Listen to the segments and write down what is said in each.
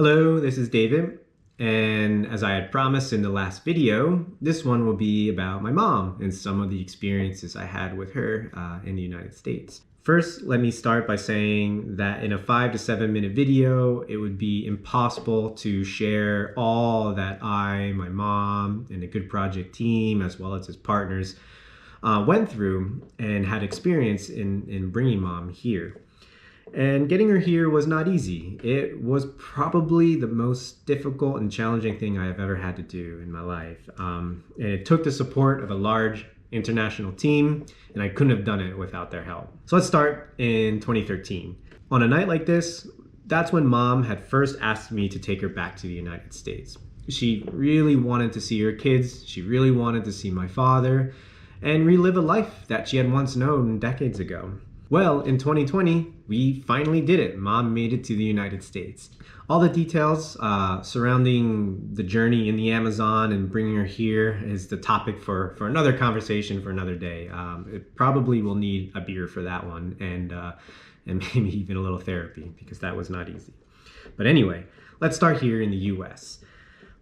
Hello, this is David, and as I had promised in the last video, this one will be about my mom and some of the experiences I had with her in the United States. First, let me start by saying that in a 5 to 7 minute video, it would be impossible to share all that my mom, and the Good Project team, as well as his partners, went through and had experience in bringing mom here. And getting her here was not easy. It was probably the most difficult and challenging thing I have ever had to do in my life. And it took the support of a large international team, and I couldn't have done it without their help. So let's start in 2013. On a night like this, that's when mom had first asked me to take her back to the United States. She really wanted to see her kids. She really wanted to see my father and relive a life that she had once known decades ago. Well, in 2020, we finally did it. Mom made it to the United States. All the details surrounding the journey in the Amazon and bringing her here is the topic for another conversation for another day. It probably will need a beer for that one and maybe even a little therapy because that was not easy. But anyway, let's start here in the US.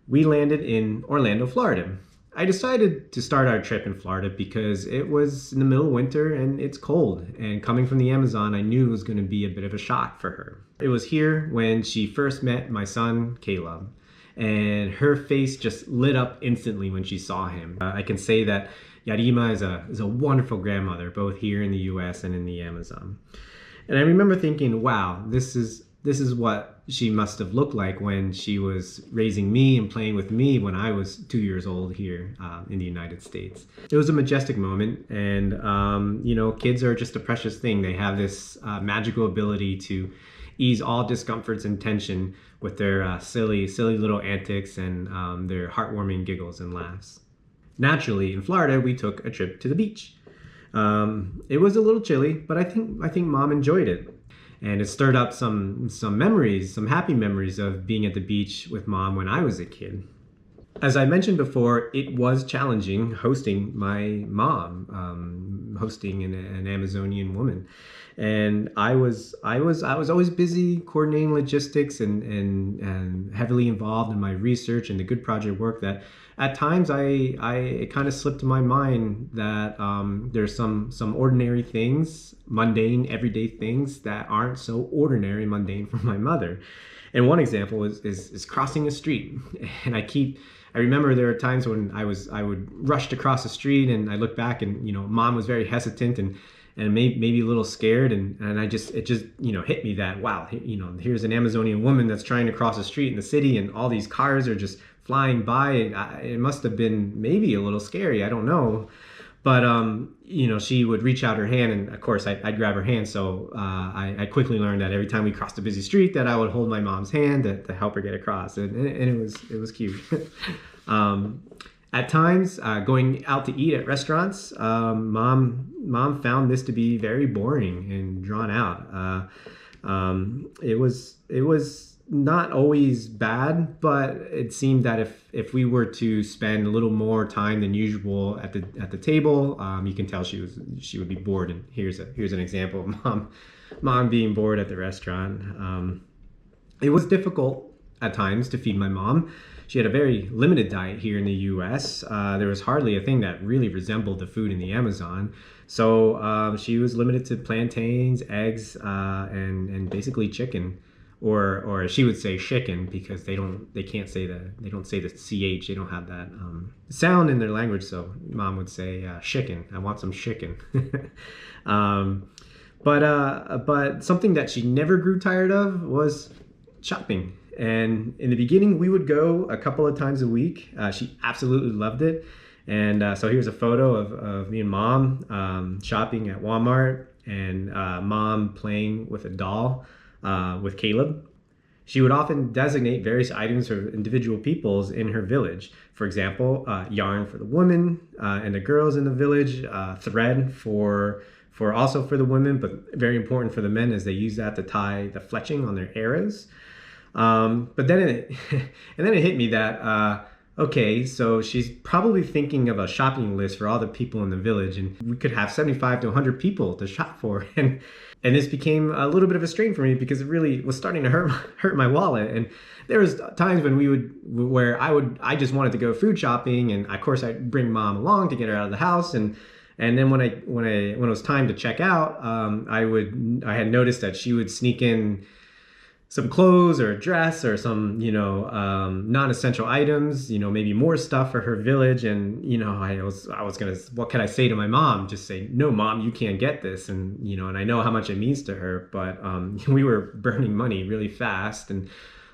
We landed in Orlando, Florida. I decided to start our trip in Florida because it was in the middle of winter and it's cold. And coming from the Amazon, I knew it was going to be a bit of a shock for her. It was here when she first met my son, Caleb. And her face just lit up instantly when she saw him. I can say that Yarima is a wonderful grandmother, both here in the US and in the Amazon. And I remember thinking, wow, this is what she must have looked like when she was raising me and playing with me when I was 2 years old here in the United States. It was a majestic moment, and kids are just a precious thing. They have this magical ability to ease all discomforts and tension with their silly little antics and their heartwarming giggles and laughs. Naturally, in Florida, we took a trip to the beach. It was a little chilly, but I think mom enjoyed it. And it stirred up some memories, some happy memories of being at the beach with mom when I was a kid. As I mentioned before, it was challenging hosting my mom, hosting an Amazonian woman. And I was always busy coordinating logistics and heavily involved in my research and the Good Project work that at times it kind of slipped to my mind that there's some ordinary things, mundane, everyday things that aren't so ordinary and mundane for my mother. And one example is crossing a street. And I remember there are times when I would rush to cross the street and I look back and mom was very hesitant and maybe a little scared and it just hit me that wow, here's an Amazonian woman that's trying to cross a street in the city and all these cars are just flying by. It must have been maybe a little scary, I don't know, but she would reach out her hand and of course I'd grab her hand. So I quickly learned that every time we crossed a busy street that I would hold my mom's hand to help her get across, and it was cute. At times, going out to eat at restaurants, mom found this to be very boring and drawn out. It was not always bad, but it seemed that if we were to spend a little more time than usual at the table, you can tell she would be bored. And here's an example of mom being bored at the restaurant. It was difficult at times to feed my mom. She had a very limited diet here in the US. There was hardly a thing that really resembled the food in the Amazon. So she was limited to plantains, eggs, and basically chicken. Or she would say chicken because they don't say the CH. They don't have that sound in their language. So mom would say chicken. I want some chicken. But something that she never grew tired of was shopping. And in the beginning, we would go a couple of times a week. She absolutely loved it. And so here's a photo of me and mom shopping at Walmart and mom playing with a doll with Caleb. She would often designate various items for individual peoples in her village. For example, yarn for the women and the girls in the village, thread for also for the women, but very important for the men as they use that to tie the fletching on their arrows. But then it hit me that Okay, so she's probably thinking of a shopping list for all the people in the village, and we could have 75 to 100 people to shop for. And this became a little bit of a strain for me because it really was starting to hurt my wallet. And there was times when I just wanted to go food shopping, and of course I'd bring mom along to get her out of the house. And then when it was time to check out, I had noticed that she would sneak in some clothes or a dress or some, non-essential items, maybe more stuff for her village. And, I was going to, what can I say to my mom? Just say, no, mom, you can't get this. And, and I know how much it means to her, but we were burning money really fast. And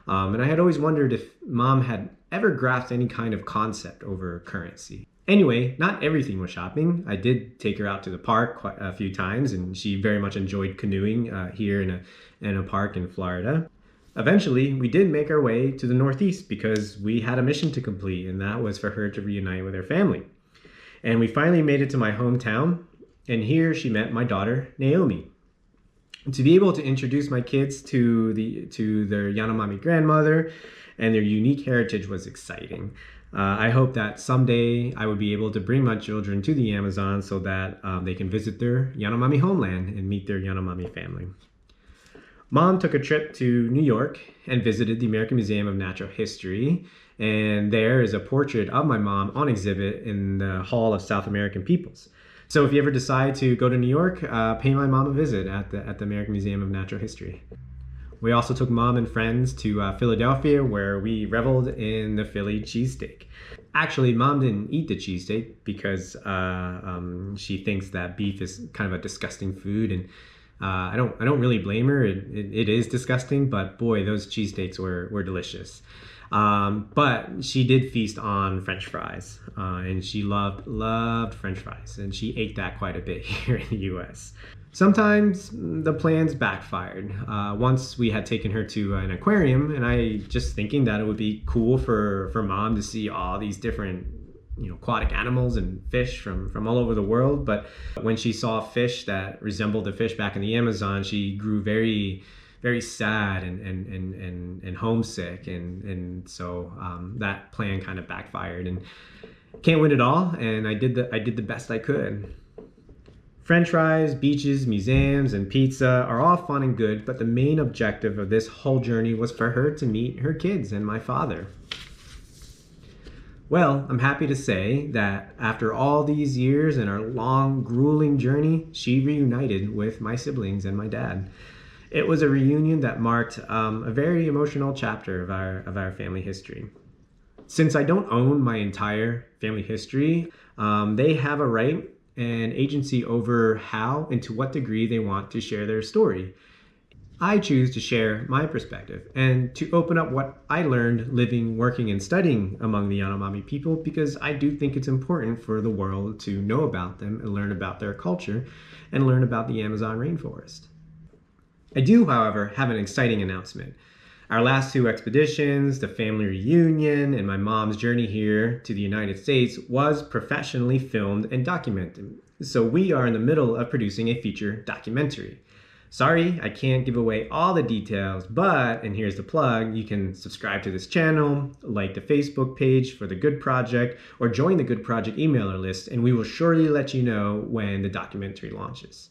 I had always wondered if mom had ever grasped any kind of concept over currency. Anyway, not everything was shopping. I did take her out to the park quite a few times, and she very much enjoyed canoeing here in a park in Florida. Eventually, we did make our way to the Northeast because we had a mission to complete, and that was for her to reunite with her family. And we finally made it to my hometown, and here she met my daughter, Naomi. To be able to introduce my kids to their Yanomami grandmother and their unique heritage was exciting. I hope that someday I would be able to bring my children to the Amazon so that they can visit their Yanomami homeland and meet their Yanomami family. Mom took a trip to New York and visited the American Museum of Natural History, and there is a portrait of my mom on exhibit in the Hall of South American Peoples. So if you ever decide to go to New York, pay my mom a visit at the American Museum of Natural History. We also took mom and friends to Philadelphia, where we reveled in the Philly cheesesteak. Actually, mom didn't eat the cheesesteak because she thinks that beef is kind of a disgusting food, and I don't really blame her. It is disgusting, but boy, those cheesesteaks were delicious. But she did feast on French fries, and she loved French fries, and she ate that quite a bit here in the U.S. Sometimes the plans backfired. Once we had taken her to an aquarium, and I just thinking that it would be cool for mom to see all these different aquatic animals and fish from all over the world. But when she saw fish that resembled the fish back in the Amazon, she grew very, very sad and homesick. And so that plan kind of backfired, and can't win it all. And I did the best I could. French fries, beaches, museums, and pizza are all fun and good, but the main objective of this whole journey was for her to meet her kids and my father. Well, I'm happy to say that after all these years and our long, grueling journey, she reunited with my siblings and my dad. It was a reunion that marked a very emotional chapter of our family history. Since I don't own my entire family history, they have a right and agency over how and to what degree they want to share their story. I choose to share my perspective and to open up what I learned living, working, and studying among the Yanomami people, because I do think it's important for the world to know about them and learn about their culture and learn about the Amazon rainforest. I do, however, have an exciting announcement. Our last two expeditions, the family reunion, and my mom's journey here to the United States was professionally filmed and documented. So we are in the middle of producing a feature documentary. Sorry, I can't give away all the details, but, and here's the plug, you can subscribe to this channel, like the Facebook page for The Good Project, or join the Good Project emailer list, and we will surely let you know when the documentary launches.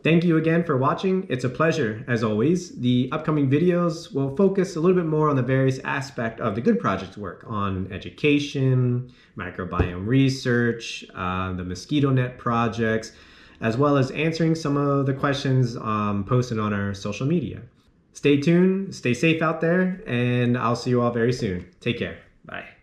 Thank you again for watching. It's a pleasure, as always. The upcoming videos will focus a little bit more on the various aspects of the Good Project's work on education, microbiome research, the mosquito net projects, as well as answering some of the questions posted on our social media. Stay tuned, stay safe out there, and I'll see you all very soon. Take care. Bye.